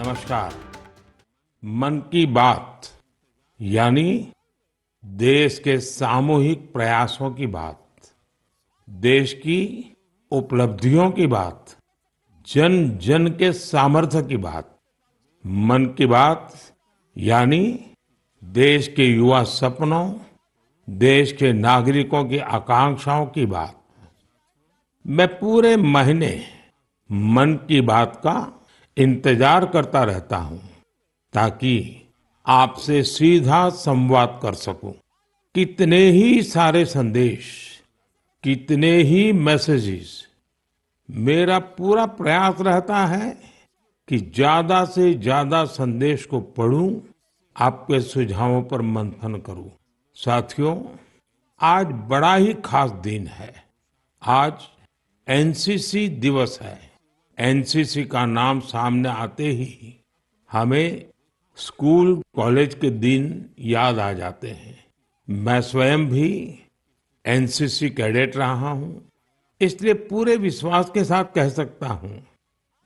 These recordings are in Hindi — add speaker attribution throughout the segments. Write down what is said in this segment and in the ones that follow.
Speaker 1: नमस्कार। मन की बात यानी देश के सामूहिक प्रयासों की बात, देश की उपलब्धियों की बात, जन जन के सामर्थ्य की बात। मन की बात यानी देश के युवा सपनों, देश के नागरिकों की आकांक्षाओं की बात। मैं पूरे महीने मन की बात का इंतजार करता रहता हूं ताकि आपसे सीधा संवाद कर सकूं। कितने ही सारे संदेश, कितने ही मैसेजेस। मेरा पूरा प्रयास रहता है कि ज्यादा से ज्यादा संदेश को पढूं, आपके सुझावों पर मंथन करूं। साथियों, आज बड़ा ही खास दिन है। आज एनसीसी दिवस है। एनसीसी का नाम सामने आते ही हमें स्कूल कॉलेज के दिन याद आ जाते हैं। मैं स्वयं भी एनसीसी कैडेट रहा हूं, इसलिए पूरे विश्वास के साथ कह सकता हूं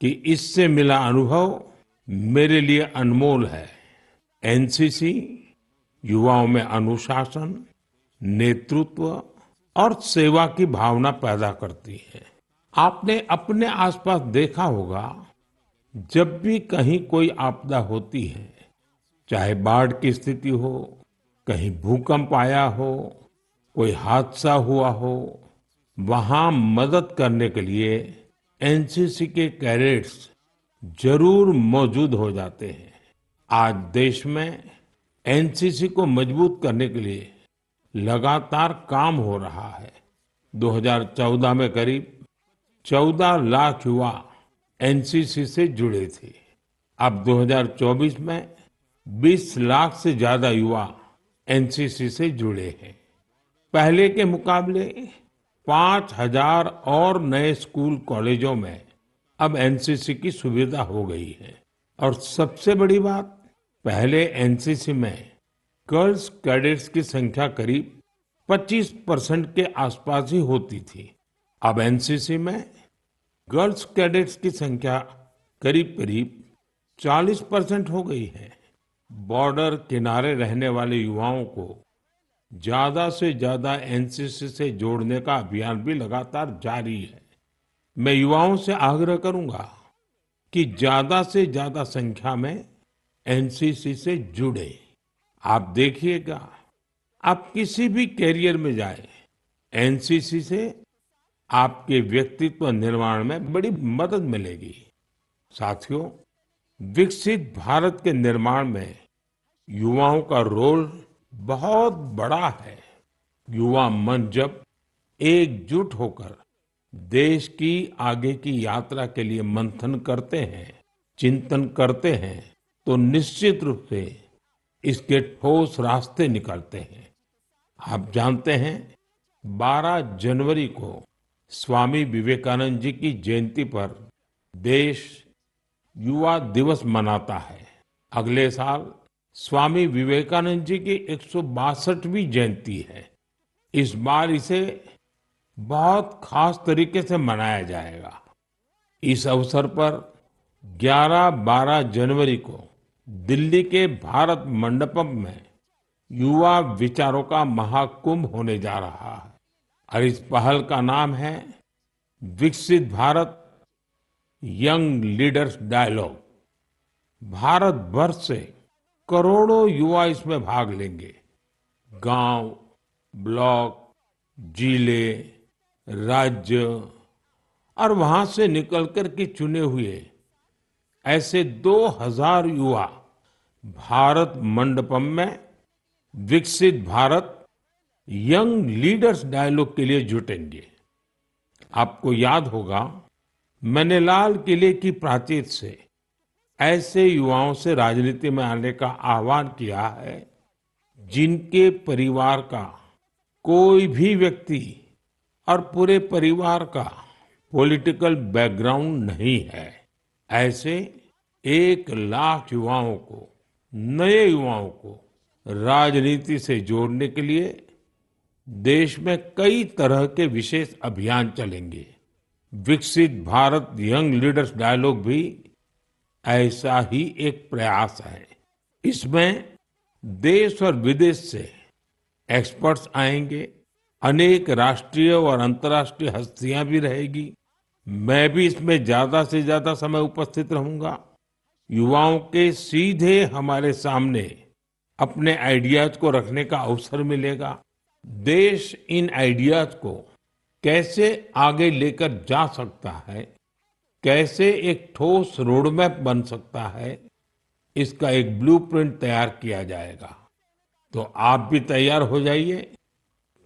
Speaker 1: कि इससे मिला अनुभव मेरे लिए अनमोल है। एनसीसी युवाओं में अनुशासन, नेतृत्व और सेवा की भावना पैदा करती है। आपने अपने आसपास देखा होगा, जब भी कहीं कोई आपदा होती है, चाहे बाढ़ की स्थिति हो, कहीं भूकंप आया हो, कोई हादसा हुआ हो, वहां मदद करने के लिए एनसीसी के कैडेट्स जरूर मौजूद हो जाते हैं। आज देश में एनसीसी को मजबूत करने के लिए लगातार काम हो रहा है। 2014 में करीब 14 लाख युवा एनसीसी से जुड़े थे। अब 2024 में 20 लाख से ज्यादा युवा एनसीसी से जुड़े हैं। पहले के मुकाबले 5,000 और नए स्कूल कॉलेजों में अब एनसीसी की सुविधा हो गई है। और सबसे बड़ी बात, पहले एनसीसी में गर्ल्स कैडेट्स की संख्या करीब 25% के आसपास ही होती थी। अब एनसीसी में गर्ल्स कैडेट्स की संख्या करीब करीब 40% हो गई है। बॉर्डर किनारे रहने वाले युवाओं को ज्यादा से ज्यादा एनसीसी से जोड़ने का अभियान भी लगातार जारी है। मैं युवाओं से आग्रह करूंगा कि ज्यादा से ज्यादा संख्या में एनसीसी से जुड़े। आप देखिएगा, आप किसी भी कैरियर में जाए, एनसीसी से आपके व्यक्तित्व निर्माण में बड़ी मदद मिलेगी। साथियों, विकसित भारत के निर्माण में युवाओं का रोल बहुत बड़ा है। युवा मन जब एकजुट होकर देश की आगे की यात्रा के लिए मंथन करते हैं, चिंतन करते हैं, तो निश्चित रूप से इसके ठोस रास्ते निकलते हैं। आप जानते हैं, 12 जनवरी को स्वामी विवेकानंद जी की जयंती पर देश युवा दिवस मनाता है। अगले साल स्वामी विवेकानंद जी की 162वीं जयंती है। इस बार इसे बहुत खास तरीके से मनाया जाएगा। इस अवसर पर 11-12 जनवरी को दिल्ली के भारत मंडपम में युवा विचारों का महाकुंभ होने जा रहा है। और इस पहल का नाम है Viksit Bharat young leaders dialogue. Bharat भर से करोड़ों युवा इसमें भाग लेंगे। गांव, ब्लॉक, जिले, राज्य और वहां से निकलकर के चुने हुए ऐसे 2000 युवा भारत मंडपम में विकसित भारत यंग लीडर्स डायलॉग के लिए जुटेंगे। आपको याद होगा, मैंने लाल किले की प्राचीर से ऐसे युवाओं से राजनीति में आने का आह्वान किया है जिनके परिवार का कोई भी व्यक्ति और पूरे परिवार का पॉलिटिकल बैकग्राउंड नहीं है। ऐसे 1 लाख युवाओं को, नए युवाओं को राजनीति से जोड़ने के लिए देश में कई तरह के विशेष अभियान चलेंगे। विकसित भारत यंग लीडर्स डायलॉग भी ऐसा ही एक प्रयास है। इसमें देश और विदेश से एक्सपर्ट्स आएंगे, अनेक राष्ट्रीय और अंतर्राष्ट्रीय हस्तियां भी रहेगी। मैं भी इसमें ज्यादा से ज्यादा समय उपस्थित रहूंगा। युवाओं के सीधे हमारे सामने अपने आइडियाज को रखने का अवसर मिलेगा। देश इन आइडियाज को कैसे आगे लेकर जा सकता है, कैसे एक ठोस रोडमैप बन सकता है, इसका एक ब्लूप्रिंट तैयार किया जाएगा। तो आप भी तैयार हो जाइए।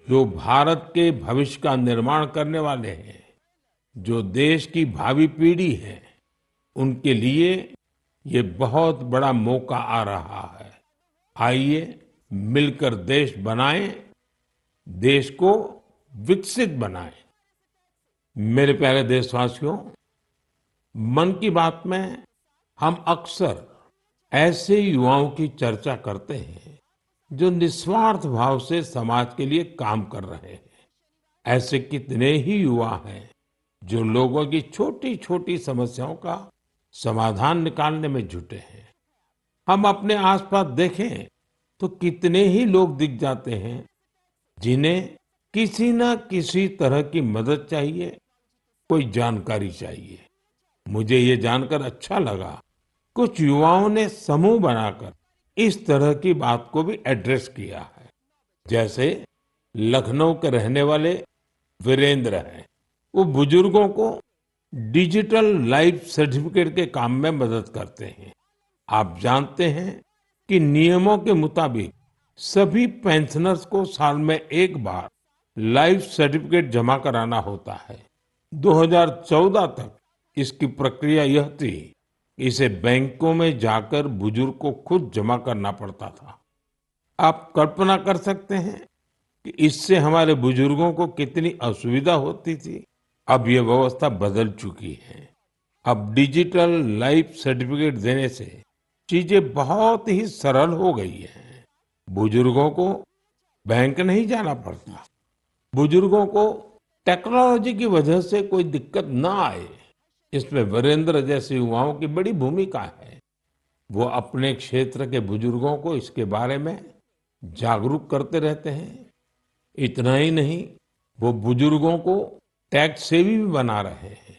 Speaker 1: जो भारत के भविष्य का निर्माण करने वाले हैं, जो देश की भावी पीढ़ी है, उनके लिए ये बहुत बड़ा मौका आ रहा है। आइए मिलकर देश बनाएं, देश को विकसित बनाएं। मेरे प्यारे देशवासियों, मन की बात में हम अक्सर ऐसे युवाओं की चर्चा करते हैं जो निस्वार्थ भाव से समाज के लिए काम कर रहे हैं। ऐसे कितने ही युवा हैं जो लोगों की छोटी छोटी समस्याओं का समाधान निकालने में जुटे हैं। हम अपने आसपास देखें तो कितने ही लोग दिख जाते हैं जिन्हें किसी न किसी तरह की मदद चाहिए, कोई जानकारी चाहिए। मुझे ये जानकर अच्छा लगा, कुछ युवाओं ने समूह बनाकर इस तरह की बात को भी एड्रेस किया है। जैसे लखनऊ के रहने वाले वीरेंद्र हैं, वो बुजुर्गों को डिजिटल लाइफ सर्टिफिकेट के काम में मदद करते हैं। आप जानते हैं कि नियमों के मुताबिक सभी पेंशनर्स को साल में एक बार लाइफ सर्टिफिकेट जमा कराना होता है। 2014 तक इसकी प्रक्रिया यह थी, इसे बैंकों में जाकर बुजुर्ग को खुद जमा करना पड़ता था। आप कल्पना कर सकते हैं कि इससे हमारे बुजुर्गों को कितनी असुविधा होती थी। अब ये व्यवस्था बदल चुकी है। अब डिजिटल लाइफ सर्टिफिकेट देने से चीजें बहुत ही सरल हो गई हैं। बुजुर्गों को बैंक नहीं जाना पड़ता। बुजुर्गों को टेक्नोलॉजी की वजह से कोई दिक्कत ना आए, इसमें वीरेंद्र जैसे युवाओं की बड़ी भूमिका है। वो अपने क्षेत्र के बुजुर्गों को इसके बारे में जागरूक करते रहते हैं। इतना ही नहीं, वो बुजुर्गों को टैक्स सेवी भी बना रहे हैं।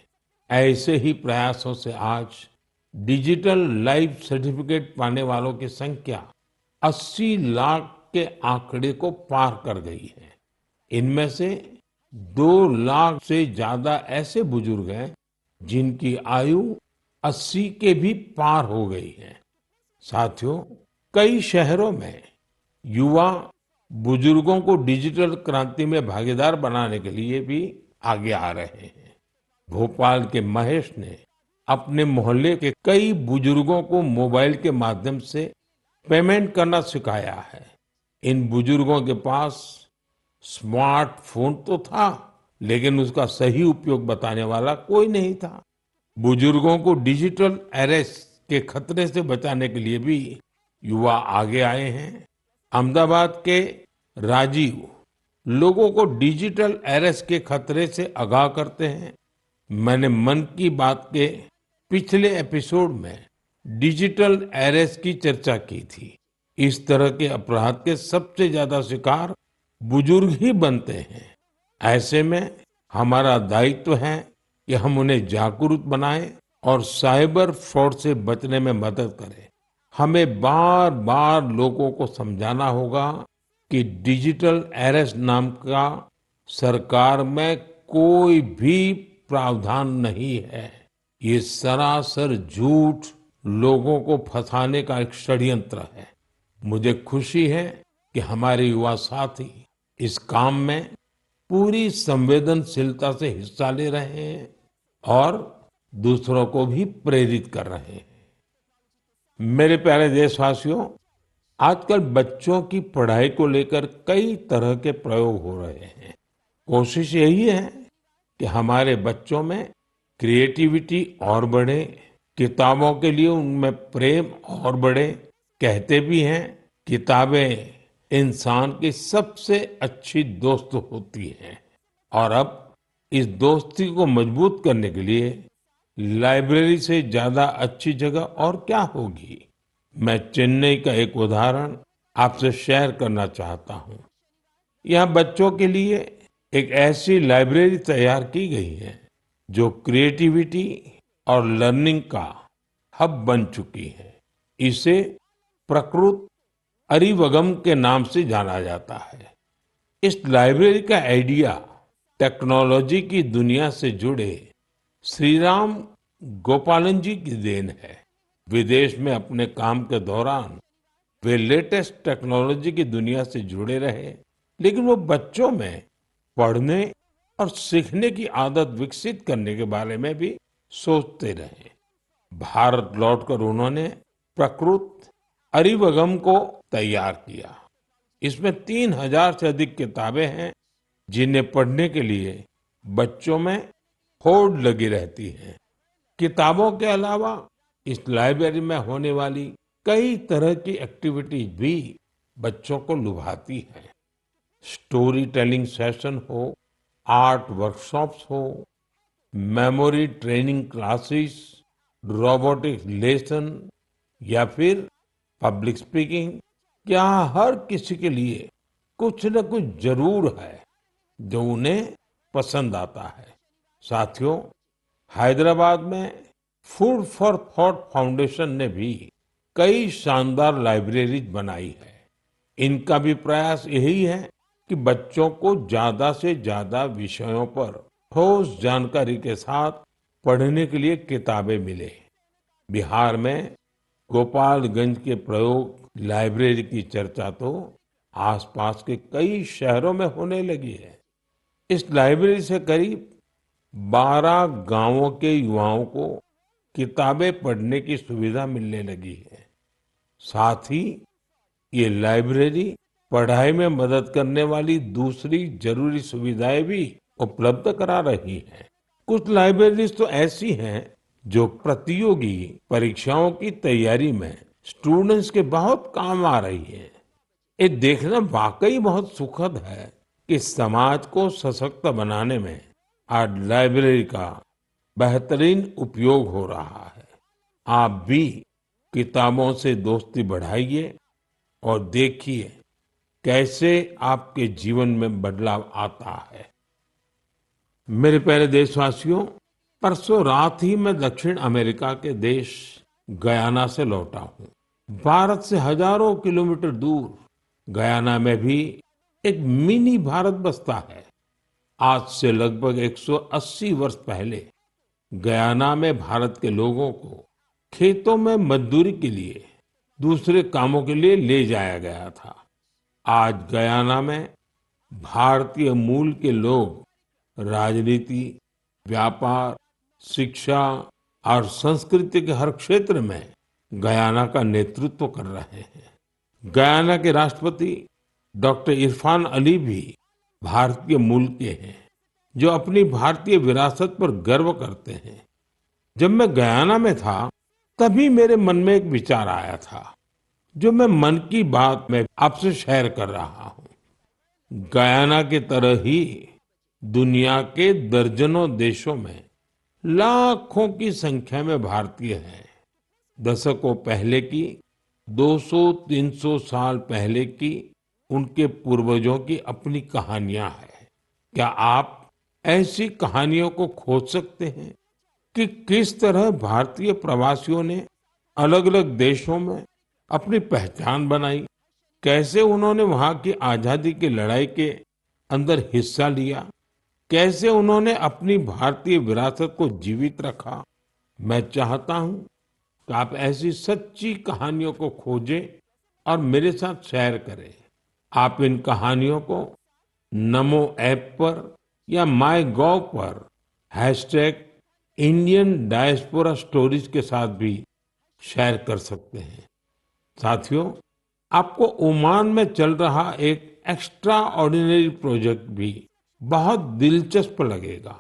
Speaker 1: ऐसे ही प्रयासों से आज डिजिटल लाइफ सर्टिफिकेट पाने वालों की संख्या 80 लाख के आंकड़े को पार कर गई है। इनमें से 2 लाख से ज्यादा ऐसे बुजुर्ग हैं जिनकी आयु 80 के भी पार हो गई है। साथियों, कई शहरों में युवा बुजुर्गों को डिजिटल क्रांति में भागीदार बनाने के लिए भी आगे आ रहे हैं। भोपाल के महेश ने अपने मोहल्ले के कई बुजुर्गों को मोबाइल के माध्यम से पेमेंट करना सिखाया है। इन बुजुर्गों के पास स्मार्टफोन तो था, लेकिन उसका सही उपयोग बताने वाला कोई नहीं था। बुजुर्गों को डिजिटल अरेस्ट के खतरे से बचाने के लिए भी युवा आगे आए हैं। अहमदाबाद के राजीव लोगों को डिजिटल अरेस्ट के खतरे से आगाह करते हैं। मैंने मन की बात के पिछले एपिसोड में डिजिटल अरेस्ट की चर्चा की थी। इस तरह के अपराध के सबसे ज्यादा शिकार बुजुर्ग ही बनते हैं। ऐसे में हमारा दायित्व है कि हम उन्हें जागरूक बनाएं और साइबर फ्रॉड से बचने में मदद करें। हमें बार बार लोगों को समझाना होगा कि डिजिटल अरेस्ट नाम का सरकार में कोई भी प्रावधान नहीं है। ये सरासर झूठ, लोगों को फंसाने का एक षड्यंत्र है। मुझे खुशी है कि हमारे युवा साथी इस काम में पूरी संवेदनशीलता से हिस्सा ले रहे हैं और दूसरों को भी प्रेरित कर रहे हैं। मेरे प्यारे देशवासियों, आजकल बच्चों की पढ़ाई को लेकर कई तरह के प्रयोग हो रहे हैं। कोशिश यही है कि हमारे बच्चों में क्रिएटिविटी और बढ़े, किताबों के लिए उनमें प्रेम और बढ़े। कहते भी हैं, किताबें इंसान की सबसे अच्छी दोस्त होती हैं। और अब इस दोस्ती को मजबूत करने के लिए लाइब्रेरी से ज्यादा अच्छी जगह और क्या होगी। मैं चेन्नई का एक उदाहरण आपसे शेयर करना चाहता हूं। यहाँ बच्चों के लिए एक ऐसी लाइब्रेरी तैयार की गई है जो क्रिएटिविटी और लर्निंग का हब बन चुकी है। इसे प्रकृत अरिवगम के नाम से जाना जाता है। इस लाइब्रेरी का आइडिया टेक्नोलॉजी की दुनिया से जुड़े श्री राम गोपालन जी की देन है। विदेश में अपने काम के दौरान वे लेटेस्ट टेक्नोलॉजी की दुनिया से जुड़े रहे, लेकिन वो बच्चों में पढ़ने और सीखने की आदत विकसित करने के बारे में भी सोचते रहे। भारत लौटकर उन्होंने प्रकृत अरिवगम को तैयार किया। इसमें 3000 से अधिक किताबें हैं जिन्हें पढ़ने के लिए बच्चों में होड़ लगी रहती है। किताबों के अलावा इस लाइब्रेरी में होने वाली कई तरह की एक्टिविटीज भी बच्चों को लुभाती है। स्टोरी टेलिंग सेशन हो, आर्ट वर्कशॉप्स हो, memory training classes, robotics lesson या फिर पब्लिक स्पीकिंग, यहाँ हर किसी के लिए कुछ न कुछ जरूर है जो उन्हें पसंद आता है। साथियों, हैदराबाद में फूड फॉर थॉट फाउंडेशन ने भी कई शानदार लाइब्रेरीज बनाई है। इनका भी प्रयास यही है कि बच्चों को ज्यादा से ज्यादा विषयों पर ठोस जानकारी के साथ पढ़ने के लिए किताबें मिले। बिहार में गोपालगंज के प्रयोग लाइब्रेरी की चर्चा तो आसपास के कई शहरों में होने लगी है। इस लाइब्रेरी से करीब 12 गांवों के युवाओं को किताबें पढ़ने की सुविधा मिलने लगी है। साथ ही ये लाइब्रेरी पढ़ाई में मदद करने वाली दूसरी जरूरी सुविधाएं भी उपलब्ध करा रही है। कुछ लाइब्रेरीज तो ऐसी हैं जो प्रतियोगी परीक्षाओं की तैयारी में स्टूडेंट्स के बहुत काम आ रही है। ये देखना वाकई बहुत सुखद है कि समाज को सशक्त बनाने में आज लाइब्रेरी का बेहतरीन उपयोग हो रहा है। आप भी किताबों से दोस्ती बढ़ाइए और देखिए कैसे आपके जीवन में बदलाव आता है। मेरे प्यारे देशवासियों, परसों रात ही मैं दक्षिण अमेरिका के देश गयाना से लौटा हूँ। भारत से हजारों किलोमीटर दूर गयाना में भी एक मिनी भारत बसता है। आज से लगभग 180 वर्ष पहले गयाना में भारत के लोगों को खेतों में मजदूरी के लिए, दूसरे कामों के लिए ले जाया गया था। आज गयाना में भारतीय मूल के लोग राजनीति, व्यापार, शिक्षा और संस्कृति के हर क्षेत्र में गयाना का नेतृत्व कर रहे हैं। गयाना के राष्ट्रपति डॉक्टर इरफान अली भी भारतीय मूल के हैं, जो अपनी भारतीय विरासत पर गर्व करते हैं। जब मैं गयाना में था, तभी मेरे मन में एक विचार आया था, जो मैं मन की बात में आपसे शेयर कर रहा हूँ। गयाना की तरह ही दुनिया के दर्जनों देशों में लाखों की संख्या में भारतीय हैं। दशकों पहले की, 200-300 साल पहले की उनके पूर्वजों की अपनी कहानियां हैं। क्या आप ऐसी कहानियों को खोज सकते हैं कि किस तरह भारतीय प्रवासियों ने अलग अलग देशों में अपनी पहचान बनाई, कैसे उन्होंने वहां की आजादी की लड़ाई के अंदर हिस्सा लिया, कैसे उन्होंने अपनी भारतीय विरासत को जीवित रखा। मैं चाहता हूं कि आप ऐसी सच्ची कहानियों को खोजें और मेरे साथ शेयर करें। आप इन कहानियों को नमो ऐप पर या माय गॉव पर #इंडियन डायस्पोरा स्टोरीज के साथ भी शेयर कर सकते हैं। साथियों, आपको ओमान में चल रहा एक एक्स्ट्रा ऑर्डिनरी प्रोजेक्ट भी बहुत दिलचस्प लगेगा।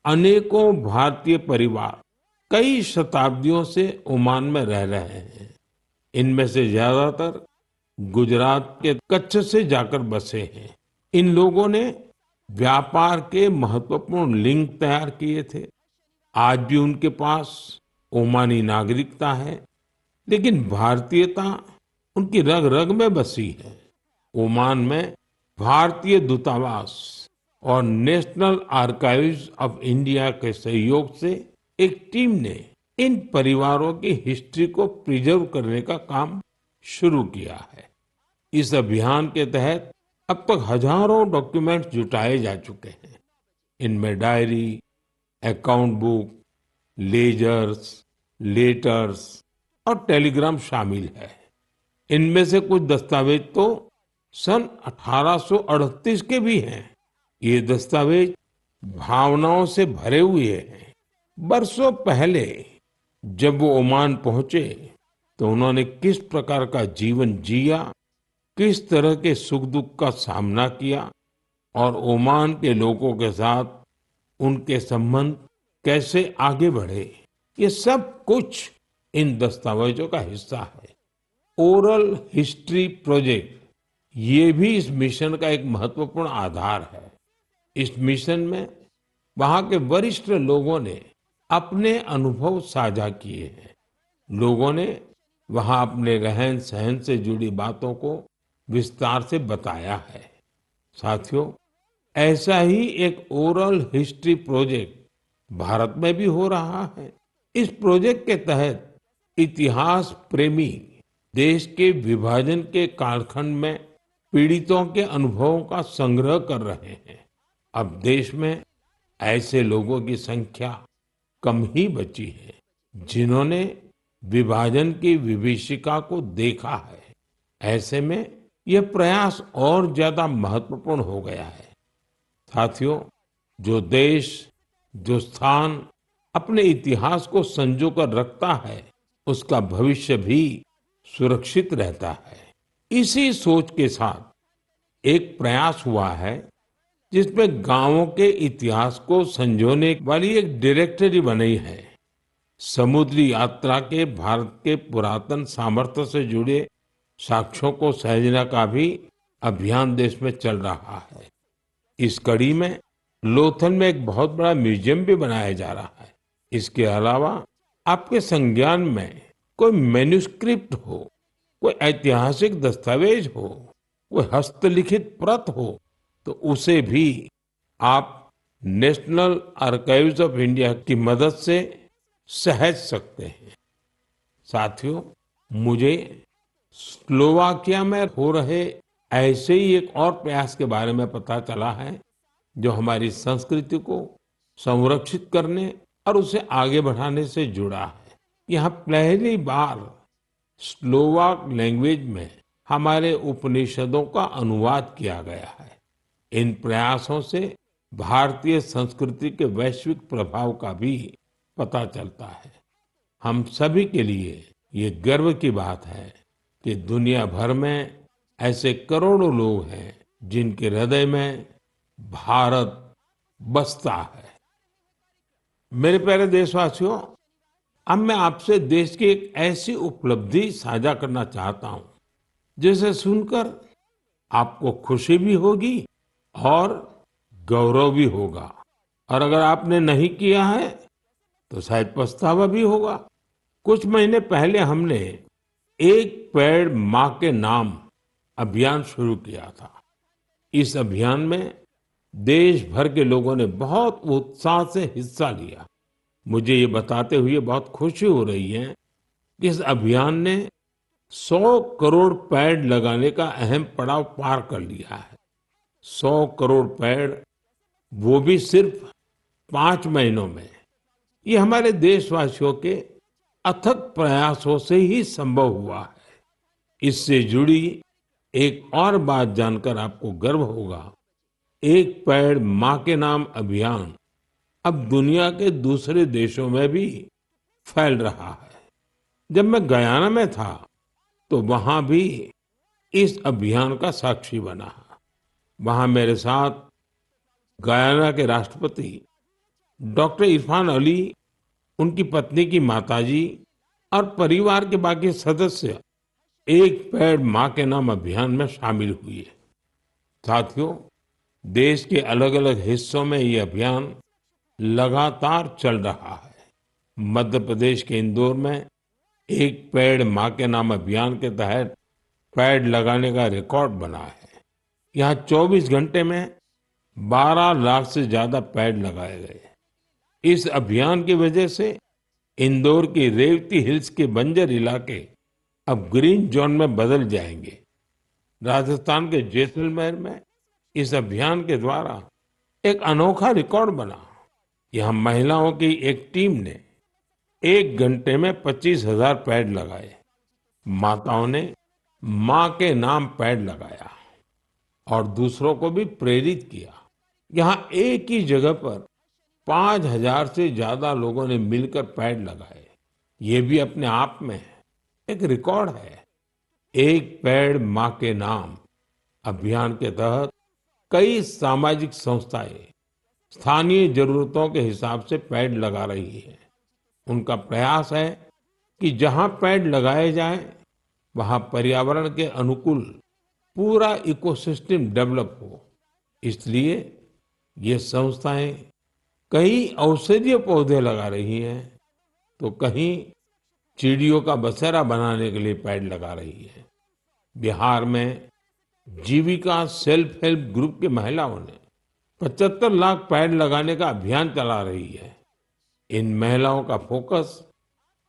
Speaker 1: अनेकों भारतीय परिवार कई शताब्दियों से ओमान में रह रहे हैं। इनमें से ज्यादातर गुजरात के कच्छ से जाकर बसे हैं। इन लोगों ने व्यापार के महत्वपूर्ण लिंक तैयार किए थे। आज भी उनके पास ओमानी नागरिकता है, लेकिन भारतीयता उनकी रग रग में बसी है। ओमान में भारतीय दूतावास और नेशनल आर्काइव्स ऑफ इंडिया के सहयोग से एक टीम ने इन परिवारों की हिस्ट्री को प्रिजर्व करने का काम शुरू किया है। इस अभियान के तहत अब तक हजारों डॉक्यूमेंट्स जुटाए जा चुके हैं। इनमें diary, account book, ledgers, letters और टेलीग्राम शामिल है। इनमें से कुछ दस्तावेज तो सन 1838 के भी हैं। ये दस्तावेज भावनाओं से भरे हुए हैं। बरसों पहले जब वो ओमान पहुंचे तो उन्होंने किस प्रकार का जीवन जिया, किस तरह के सुख दुख का सामना किया और ओमान के लोगों के साथ उनके संबंध कैसे आगे बढ़े, ये सब कुछ इन दस्तावेजों का हिस्सा है। ओरल हिस्ट्री प्रोजेक्ट ये भी इस मिशन का एक महत्वपूर्ण आधार है। इस मिशन में वहां के वरिष्ठ लोगों ने अपने अनुभव साझा किए हैं। लोगों ने वहां अपने रहन सहन से जुड़ी बातों को विस्तार से बताया है। साथियों, ऐसा ही एक ओरल हिस्ट्री प्रोजेक्ट भारत में भी हो रहा है। इस प्रोजेक्ट के तहत इतिहास प्रेमी देश के विभाजन के कालखंड में पीड़ितों के अनुभवों का संग्रह कर रहे हैं। अब देश में ऐसे लोगों की संख्या कम ही बची है जिन्होंने विभाजन की विभीषिका को देखा है। ऐसे में यह प्रयास और ज्यादा महत्वपूर्ण हो गया है। साथियों, जो देश, जो स्थान अपने इतिहास को संजो कर रखता है, उसका भविष्य भी सुरक्षित रहता है। इसी सोच के साथ एक प्रयास हुआ है जिसमें गांवों के इतिहास को संजोने वाली एक डायरेक्टरी बनी है। समुद्री यात्रा के भारत के पुरातन सामर्थ्य से जुड़े साक्ष्यों को सहेजने का भी अभियान देश में चल रहा है। इस कड़ी में लोथल में एक बहुत बड़ा म्यूजियम भी बनाया जा रहा है। इसके अलावा आपके संज्ञान में कोई मैन्युस्क्रिप्ट हो, कोई ऐतिहासिक दस्तावेज हो, कोई हस्तलिखित प्रत हो, तो उसे भी आप नेशनल आर्काइव्स ऑफ इंडिया की मदद से सहेज सकते हैं। साथियों, मुझे स्लोवाकिया में हो रहे ऐसे ही एक और प्रयास के बारे में पता चला है जो हमारी संस्कृति को संरक्षित करने और उसे आगे बढ़ाने से जुड़ा है। यहाँ पहली बार स्लोवाक लैंग्वेज में हमारे उपनिषदों का अनुवाद किया गया है। इन प्रयासों से भारतीय संस्कृति के वैश्विक प्रभाव का भी पता चलता है। हम सभी के लिए ये गर्व की बात है कि दुनिया भर में ऐसे करोड़ों लोग हैं जिनके हृदय में भारत बसता है। मेरे प्यारे देशवासियों, अब मैं आपसे देश की एक ऐसी उपलब्धि साझा करना चाहता हूं जिसे सुनकर आपको खुशी भी होगी और गौरव भी होगा, और अगर आपने नहीं किया है तो शायद पछतावा भी होगा। कुछ महीने पहले हमने एक पेड़ मां के नाम अभियान शुरू किया था। इस अभियान में देश भर के लोगों ने बहुत उत्साह से हिस्सा लिया। मुझे ये बताते हुए बहुत खुशी हो रही है कि इस अभियान ने 100 करोड़ पेड़ लगाने का अहम पड़ाव पार कर लिया है। 100 करोड़ पेड़, वो भी सिर्फ 5 महीनों में। ये हमारे देशवासियों के अथक प्रयासों से ही संभव हुआ है। इससे जुड़ी एक और बात जानकर आपको गर्व होगा। एक पेड़ मां के नाम अभियान अब दुनिया के दूसरे देशों में भी फैल रहा है। जब मैं गयाना में था तो वहां भी इस अभियान का साक्षी बना। वहां मेरे साथ गयाना के राष्ट्रपति डॉक्टर इरफान अली, उनकी पत्नी की माताजी और परिवार के बाकी सदस्य एक पेड़ मां के नाम अभियान में शामिल हुए। साथियों, देश के अलग अलग हिस्सों में ये अभियान लगातार चल रहा है। मध्य प्रदेश के इंदौर में एक पेड़ माँ के नाम अभियान के तहत पेड़ लगाने का रिकॉर्ड बना है। यहाँ 24 घंटे में 12 लाख से ज्यादा पेड़ लगाए गए। इस अभियान की वजह से इंदौर की रेवती हिल्स के बंजर इलाके अब ग्रीन जोन में बदल जाएंगे। राजस्थान के जैसलमेर में इस अभियान के द्वारा एक अनोखा रिकॉर्ड बना। यहाँ महिलाओं की एक टीम ने 1 घंटे में 25,000 पेड़ लगाए। माताओं ने माँ के नाम पेड़ लगाया और दूसरों को भी प्रेरित किया। यहाँ एक ही जगह पर 5,000 से ज्यादा लोगों ने मिलकर पेड़ लगाए। ये भी अपने आप में एक रिकॉर्ड है। एक पेड़ माँ के नाम अभियान के तहत कई सामाजिक संस्थाएं स्थानीय जरूरतों के हिसाब से पेड़ लगा रही है। उनका प्रयास है कि जहां पेड़ लगाए जाएं, वहां पर्यावरण के अनुकूल पूरा इकोसिस्टम डेवलप हो। इसलिए ये संस्थाएं कहीं औषधीय पौधे लगा रही हैं, तो कहीं चिड़ियों का बसेरा बनाने के लिए पेड़ लगा रही है। बिहार में जीविका सेल्फ हेल्प ग्रुप की महिलाओं ने 75 लाख पेड़ लगाने का अभियान चला रही है। इन महिलाओं का फोकस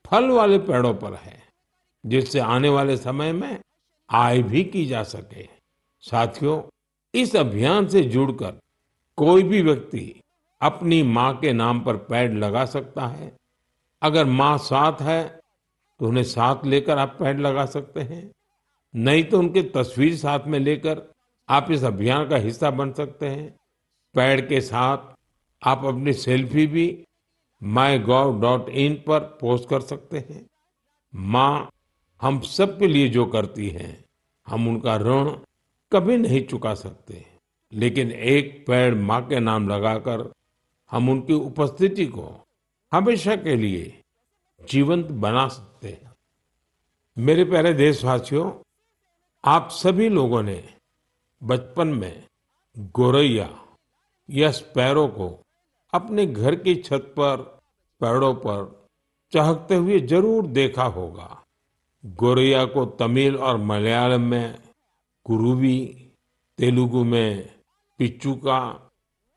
Speaker 1: फल वाले पेड़ों पर है, जिससे आने वाले समय में आय भी की जा सके। साथियों, इस अभियान से जुड़कर कोई भी व्यक्ति अपनी माँ के नाम पर पेड़ लगा सकता है। अगर माँ साथ है तो उन्हें साथ लेकर आप पेड़ लगा सकते हैं, नहीं तो उनकी तस्वीर साथ में लेकर आप इस अभियान का हिस्सा बन सकते हैं। पेड़ के साथ आप अपनी सेल्फी भी mygov.in पर पोस्ट कर सकते हैं। माँ हम सब के लिए जो करती है, हम उनका ऋण कभी नहीं चुका सकते, लेकिन एक पेड़ माँ के नाम लगाकर हम उनकी उपस्थिति को हमेशा के लिए जीवंत बना सकते हैं। मेरे प्यारे देशवासियों, आप सभी लोगों ने बचपन में गोरैया या स्पैरो को अपने घर की छत पर, पेड़ों पर चहकते हुए जरूर देखा होगा। गोरैया को तमिल और मलयालम में कुरुवी, तेलुगु में पिच्चुका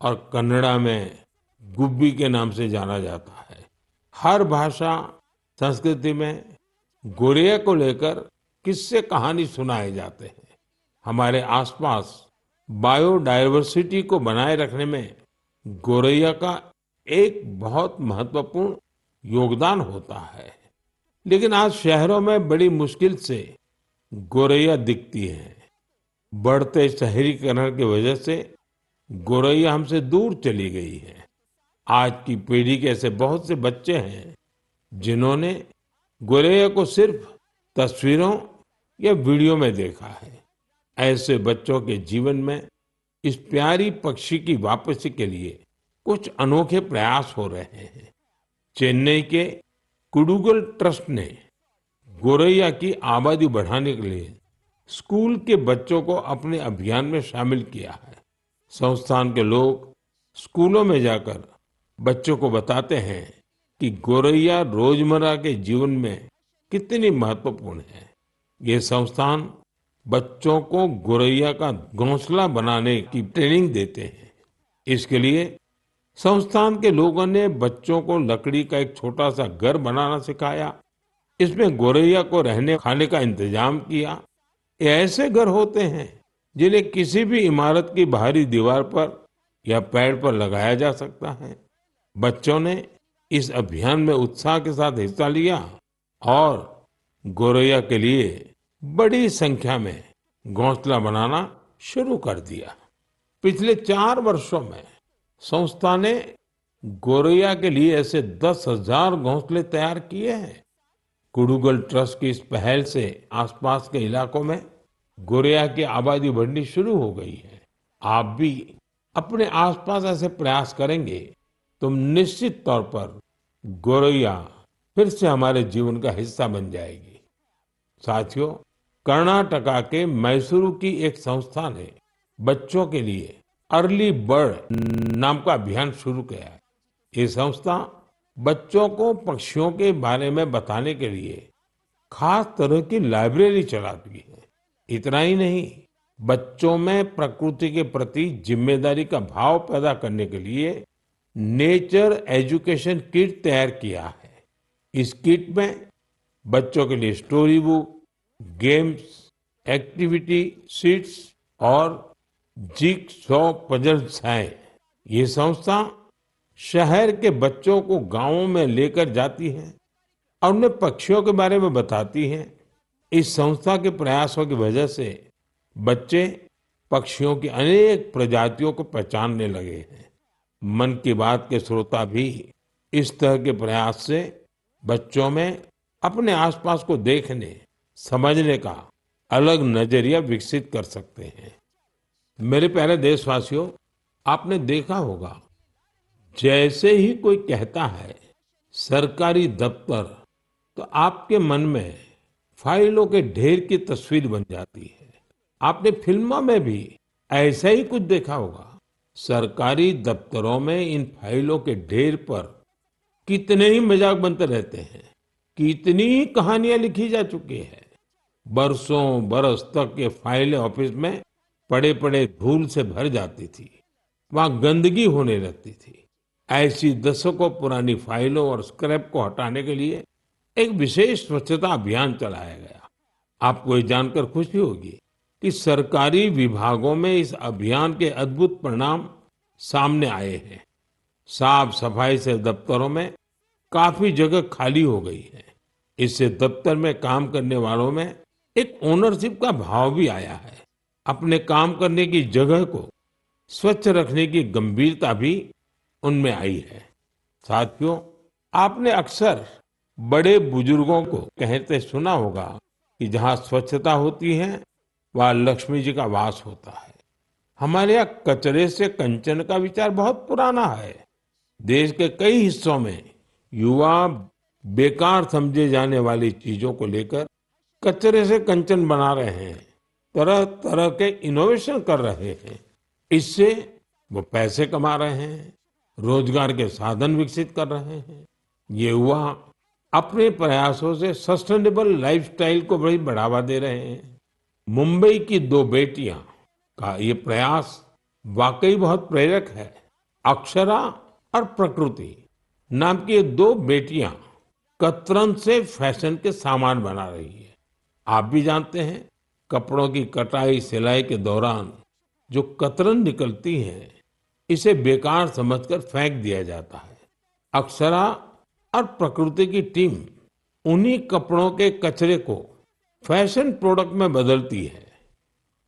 Speaker 1: और कन्नड़ा में गुब्बी के नाम से जाना जाता है। हर भाषा संस्कृति में गोरैया को लेकर किस्से कहानी सुनाए जाते हैं। हमारे आसपास बायोडायवर्सिटी को बनाए रखने में गोरैया का एक बहुत महत्वपूर्ण योगदान होता है। लेकिन आज शहरों में बड़ी मुश्किल से गोरैया दिखती है। बढ़ते शहरीकरण की वजह से गोरैया हमसे दूर चली गई है। आज की पीढ़ी के ऐसे बहुत से बच्चे हैं जिन्होंने गोरैया को सिर्फ तस्वीरों या वीडियो में देखा है। ऐसे बच्चों के जीवन में इस प्यारी पक्षी की वापसी के लिए कुछ अनोखे प्रयास हो रहे हैं। चेन्नई के कुडुगल ट्रस्ट ने गोरैया की आबादी बढ़ाने के लिए स्कूल के बच्चों को अपने अभियान में शामिल किया है। संस्थान के लोग स्कूलों में जाकर बच्चों को बताते हैं कि गोरैया रोजमर्रा के जीवन में कितनी महत्वपूर्ण है। ये संस्थान बच्चों को गोरैया का घोंसला बनाने की ट्रेनिंग देते हैं। इसके लिए संस्थान के लोगों ने बच्चों को लकड़ी का एक छोटा सा घर बनाना सिखाया। इसमें गोरैया को रहने खाने का इंतजाम किया। ये ऐसे घर होते हैं जिन्हें किसी भी इमारत की बाहरी दीवार पर या पेड़ पर लगाया जा सकता है। बच्चों ने इस अभियान में उत्साह के साथ हिस्सा लिया और गोरैया के लिए बड़ी संख्या में घोंसला बनाना शुरू कर दिया। पिछले 4 वर्षों में संस्था ने गोरैया के लिए ऐसे 10,000 घोंसले तैयार किए हैं। कुडुगल ट्रस्ट की इस पहल से आसपास के इलाकों में गोरैया की आबादी बढ़नी शुरू हो गई है। आप भी अपने आसपास ऐसे प्रयास करेंगे तो निश्चित तौर पर गोरैया फिर से हमारे जीवन का हिस्सा बन जाएगी। साथियों, कर्नाटका के मैसूरू की एक संस्था ने बच्चों के लिए अर्ली बर्ड नाम का अभियान शुरू किया है। ये संस्था बच्चों को पक्षियों के बारे में बताने के लिए खास तरह की लाइब्रेरी चलाती है। इतना ही नहीं, बच्चों में प्रकृति के प्रति जिम्मेदारी का भाव पैदा करने के लिए नेचर एजुकेशन किट तैयार किया है। इस किट में बच्चों के लिए story book, games, activity sheets और जिगसॉ पजल्स हैं। ये संस्था शहर के बच्चों को गांवों में लेकर जाती है और उन्हें पक्षियों के बारे में बताती है। इस संस्था के प्रयासों की वजह से बच्चे पक्षियों की अनेक प्रजातियों को पहचानने लगे हैं। मन की बात के श्रोता भी इस तरह के प्रयास से बच्चों में अपने आसपास को देखने, समझने का अलग नजरिया विकसित कर सकते हैं। मेरे प्यारे देशवासियों, आपने देखा होगा, जैसे ही कोई कहता है सरकारी दफ्तर, तो आपके मन में फाइलों के ढेर की तस्वीर बन जाती है। आपने फिल्मों में भी ऐसा ही कुछ देखा होगा। सरकारी दफ्तरों में इन फाइलों के ढेर पर कितने ही मजाक बनते रहते हैं, कितनी ही कहानियां लिखी जा चुकी है। बरसों बरस तक ये फाइलें ऑफिस में पड़े पड़े धूल से भर जाती थी, वहां गंदगी होने लगती थी। ऐसी दशकों पुरानी फाइलों और स्क्रैप को हटाने के लिए एक विशेष स्वच्छता अभियान चलाया गया। आपको ये जानकर खुशी होगी कि सरकारी विभागों में इस अभियान के अद्भुत परिणाम सामने आए हैं। साफ सफाई से दफ्तरों में काफी जगह खाली हो गई है। इससे दफ्तर में काम करने वालों में एक ओनरशिप का भाव भी आया है। अपने काम करने की जगह को स्वच्छ रखने की गंभीरता भी उनमें आई है। साथियों, आपने अक्सर बड़े बुजुर्गों को कहते सुना होगा कि जहां स्वच्छता होती है, वहां लक्ष्मी जी का वास होता है। हमारे यहाँ कचरे से कंचन का विचार बहुत पुराना है। देश के कई हिस्सों में युवा बेकार समझे जाने वाली चीजों को लेकर कचरे से कंचन बना रहे हैं, तरह तरह के इनोवेशन कर रहे हैं। इससे वो पैसे कमा रहे हैं, रोजगार के साधन विकसित कर रहे हैं। ये युवा अपने प्रयासों से सस्टेनेबल लाइफस्टाइल को बड़ी बढ़ावा दे रहे हैं। मुंबई की दो बेटियां का ये प्रयास वाकई बहुत प्रेरक है। अक्षरा और प्रकृति नाम की ये दो बेटियां कतरन से फैशन के सामान बना रही है। आप भी जानते हैं, कपड़ों की कटाई सिलाई के दौरान जो कतरन निकलती है, इसे बेकार समझकर फेंक दिया जाता है। अक्षरा और प्रकृति की टीम उन्हीं कपड़ों के कचरे को फैशन प्रोडक्ट में बदलती है।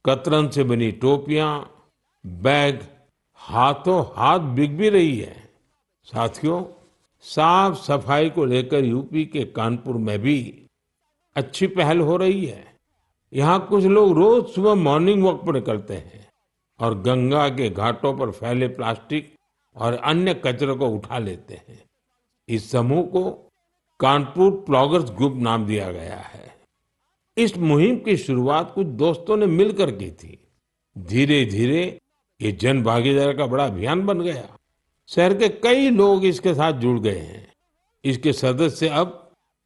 Speaker 1: कतरन से बनी टोपियां, बैग हाथों हाथ बिक भी रही है। साथियों, साफ सफाई को लेकर यूपी के कानपुर में भी अच्छी पहल हो रही है। यहाँ कुछ लोग रोज सुबह मॉर्निंग वॉक पर निकलते हैं और गंगा के घाटों पर फैले प्लास्टिक और अन्य कचरे को उठा लेते हैं। इस समूह को कानपुर प्लॉगर्स ग्रुप नाम दिया गया है। इस मुहिम की शुरुआत कुछ दोस्तों ने मिलकर की थी। धीरे धीरे ये जन भागीदारी का बड़ा अभियान बन गया। शहर के कई लोग इसके साथ जुड़ गए हैं। इसके सदस्य अब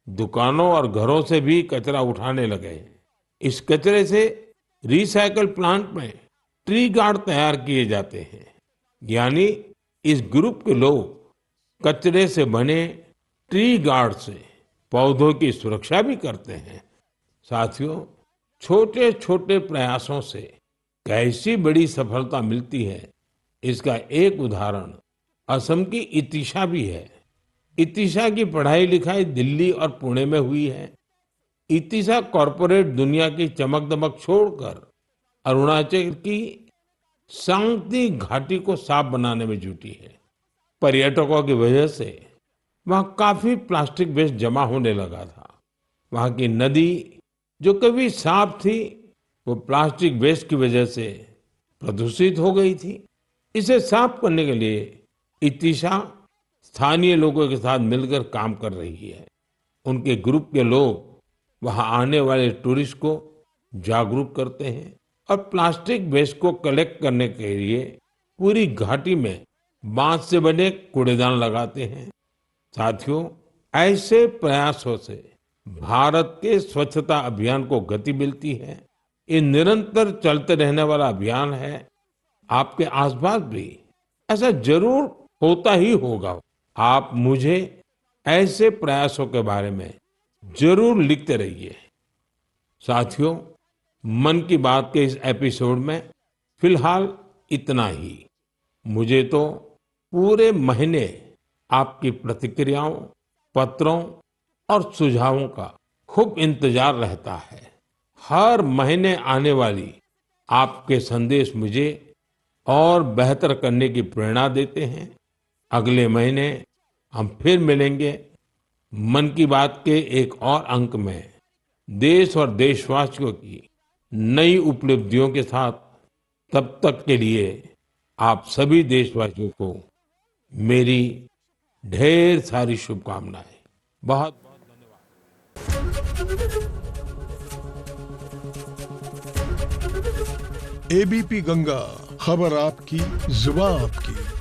Speaker 1: दुकानों और घरों से भी कचरा उठाने लगे हैं। इस कचरे से रिसाइकल प्लांट में ट्री गार्ड तैयार किए जाते हैं। यानी इस ग्रुप के लोग कचरे से बने ट्री गार्ड से पौधों की सुरक्षा भी करते हैं। साथियों, छोटे छोटे प्रयासों से कैसी बड़ी सफलता मिलती है, इसका एक उदाहरण असम की इतिशा भी है। इतिशा की पढ़ाई लिखाई दिल्ली और पुणे में हुई है। इतिशा कॉरपोरेट दुनिया की चमक दमक छोड़कर अरुणाचल की सांगती घाटी को साफ बनाने में जुटी है। पर्यटकों की वजह से वहां काफी प्लास्टिक वेस्ट जमा होने लगा था। वहां की नदी जो कभी साफ थी, वो प्लास्टिक वेस्ट की वजह से प्रदूषित हो गई थी। इसे साफ करने के लिए इतिशा स्थानीय लोगों के साथ मिलकर काम कर रही है। उनके ग्रुप के लोग वहां आने वाले टूरिस्ट को जागरूक करते हैं और प्लास्टिक वेस्ट को कलेक्ट करने के लिए पूरी घाटी में बांस से बने कूड़ेदान लगाते हैं। साथियों, ऐसे प्रयासों से भारत के स्वच्छता अभियान को गति मिलती है। ये निरंतर चलते रहने वाला अभियान है। आपके आसपास भी ऐसा जरूर होता ही होगा। आप मुझे ऐसे प्रयासों के बारे में जरूर लिखते रहिए। साथियों, मन की बात के इस एपिसोड में फिलहाल इतना ही। मुझे तो पूरे महीने आपकी प्रतिक्रियाओं, पत्रों और सुझावों का खूब इंतजार रहता है। हर महीने आने वाली आपके संदेश मुझे और बेहतर करने की प्रेरणा देते हैं। अगले महीने हम फिर मिलेंगे मन की बात के एक और अंक में, देश और देशवासियों की नई उपलब्धियों के साथ। तब तक के लिए आप सभी देशवासियों को मेरी ढेर सारी शुभकामनाएं। बहुत बहुत
Speaker 2: एबीपी गंगा, खबर आपकी, जुबान आपकी।